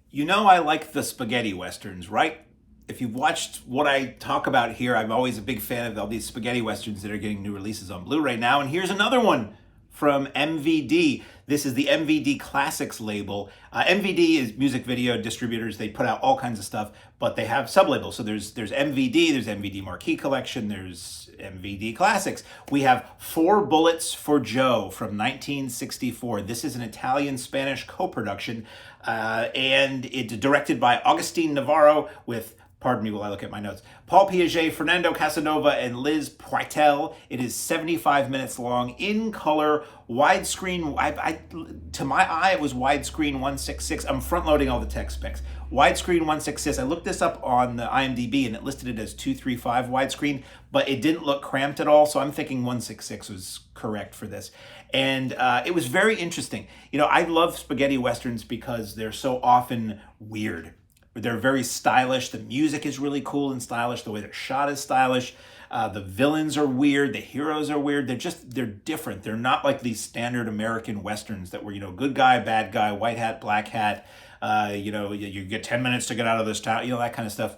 You know I like the spaghetti westerns, right? If you've watched what I talk about here, I'm always a big fan of all these spaghetti westerns that are getting new releases on Blu-ray now. And here's another one from MVD. This is the MVD Classics label. MVD is music video distributors. They put out all kinds of stuff, but they have sublabels. So there's MVD, there's MVD Marquee Collection, there's MVD Classics. We have Four Bullets for Joe from 1964. This is an Italian-Spanish co-production, and it's directed by Agustín Navarro with, pardon me while I look at my notes, Paul Piaget, Fernando Casanova, and Liz Poitel. It is 75 minutes long, in color, widescreen. To my eye, it was widescreen 166. I'm front-loading all the tech specs. Widescreen 166. I looked this up on the IMDb, and it listed it as 235 widescreen, but it didn't look cramped at all, so I'm thinking 166 was correct for this. And it was very interesting. You know, I love spaghetti westerns because they're so often weird. They're very stylish. The music is really cool and stylish. The way they're shot is stylish. The villains are weird. The heroes are weird. They're different. They're not like these standard American westerns that were, good guy, bad guy, white hat, black hat. You get 10 minutes to get out of this town, that kind of stuff.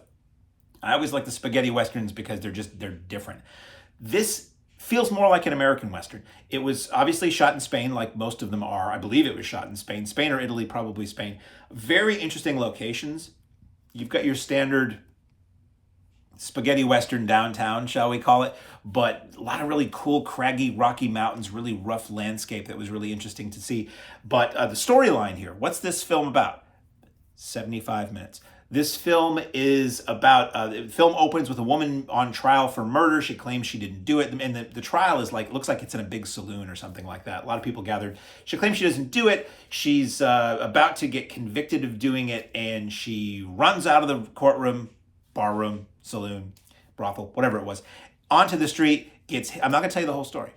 I always like the spaghetti westerns because they're different. This feels more like an American Western. It was obviously shot in Spain, like most of them are. I believe it was shot in Spain. Spain or Italy, probably Spain. Very interesting locations. You've got your standard spaghetti Western downtown, shall we call it, but a lot of really cool, craggy, rocky mountains, really rough landscape that was really interesting to see. But the storyline here, what's this film about? 75 minutes. This film is about, the film opens with a woman on trial for murder. She claims she didn't do it. And the trial is looks like it's in a big saloon or something like that. A lot of people gathered. She claims she doesn't do it. She's about to get convicted of doing it. And she runs out of the courtroom, barroom, saloon, brothel, whatever it was, onto the street, I'm not going to tell you the whole story,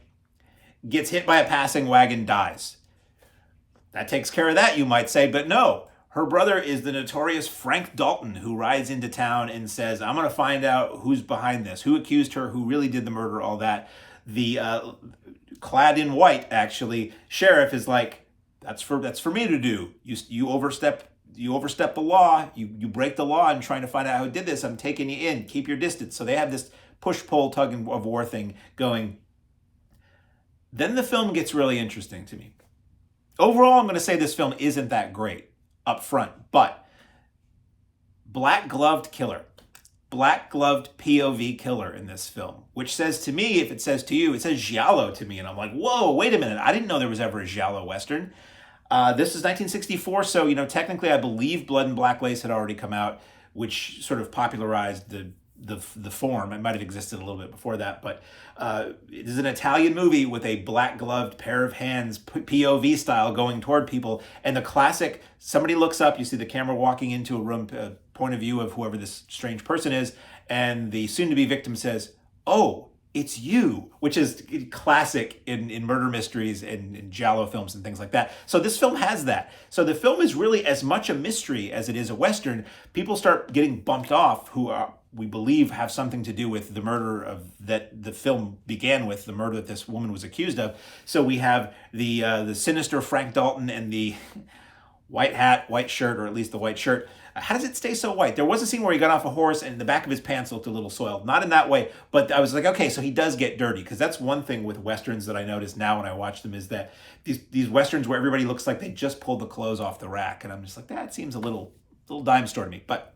gets hit by a passing wagon, dies. That takes care of that, you might say, but no. Her brother is the notorious Frank Dalton, who rides into town and says, I'm going to find out who's behind this, who accused her, who really did the murder, all that. The clad in white, actually, sheriff is like, that's for me to do. You overstep the law. You break the law and trying to find out who did this. I'm taking you in. Keep your distance. So they have this push-pull tug of war thing going. Then the film gets really interesting to me. Overall, I'm going to say this film isn't that great up front, but black-gloved POV killer in this film, which says to me, if it says to you, it says giallo to me, and I'm like, whoa, wait a minute, I didn't know there was ever a giallo Western. This is 1964, so, technically I believe Blood and Black Lace had already come out, which sort of popularized the form. It might have existed a little bit before that, but it is an Italian movie with a black-gloved pair of hands, POV style, going toward people. And the classic, somebody looks up, you see the camera walking into a room, point of view of whoever this strange person is, and the soon-to-be victim says, "Oh, it's you," which is classic in murder mysteries and in giallo films and things like that. So this film has that. So the film is really as much a mystery as it is a Western. People start getting bumped off who are, we believe, have something to do with the murder that the film began with, the murder that this woman was accused of. So we have the sinister Frank Dalton and the white hat, white shirt, or at least the white shirt. How does it stay so white? There was a scene where he got off a horse and the back of his pants looked a little soiled. Not in that way, but I was like, okay, so he does get dirty, because that's one thing with Westerns that I notice now when I watch them, is that these Westerns where everybody looks like they just pulled the clothes off the rack, and I'm just like, that seems a little dime store to me. But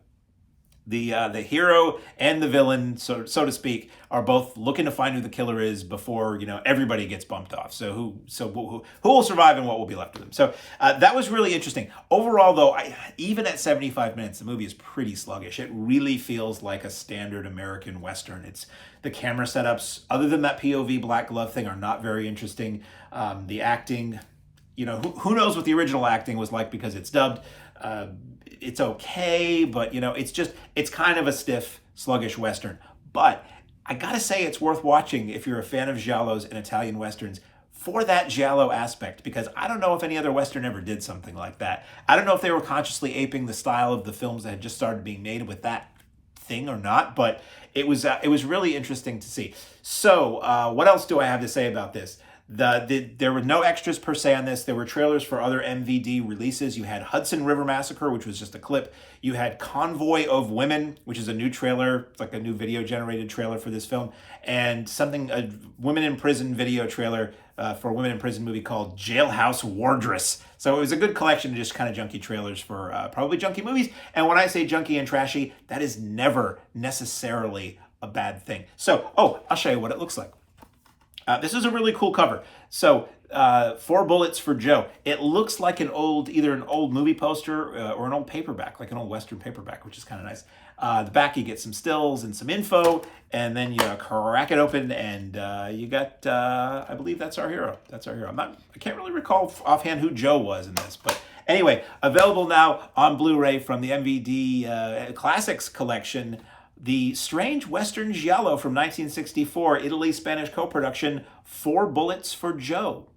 the hero and the villain, so to speak, are both looking to find who the killer is before everybody gets bumped off. So who will survive and what will be left of them? So that was really interesting. Overall, though, even at 75 minutes, the movie is pretty sluggish. It really feels like a standard American Western. It's the camera setups, other than that POV black glove thing, are not very interesting. The acting, who knows what the original acting was like because it's dubbed. It's okay, but it's kind of a stiff, sluggish Western. But I gotta say, it's worth watching if you're a fan of giallos and Italian Westerns for that giallo aspect, because I don't know if any other Western ever did something like that. I don't know if they were consciously aping the style of the films that had just started being made with that thing or not, but it was really interesting to see. So what else do I have to say about this? There were no extras per se on this. There were trailers for other MVD releases. You had Hudson River Massacre, which was just a clip. You had Convoy of Women, which is a new trailer, like a new video generated trailer for this film, and a Women in Prison video trailer for a Women in Prison movie called Jailhouse Wardress. So it was a good collection of just kind of junky trailers for probably junky movies. And when I say junky and trashy, that is never necessarily a bad thing. So, I'll show you what it looks like. This is a really cool cover. So, 4 Bullets for Joe. It looks like either an old movie poster or an old paperback, like an old Western paperback, which is kind of nice. The back, you get some stills and some info, and then you crack it open, and you got, I believe that's our hero. That's our hero. I can't really recall offhand who Joe was in this, but anyway, available now on Blu-ray from the MVD Classics collection. The Strange Western Giallo from 1964, Italy-Spanish co-production, 4 Bullets for Joe.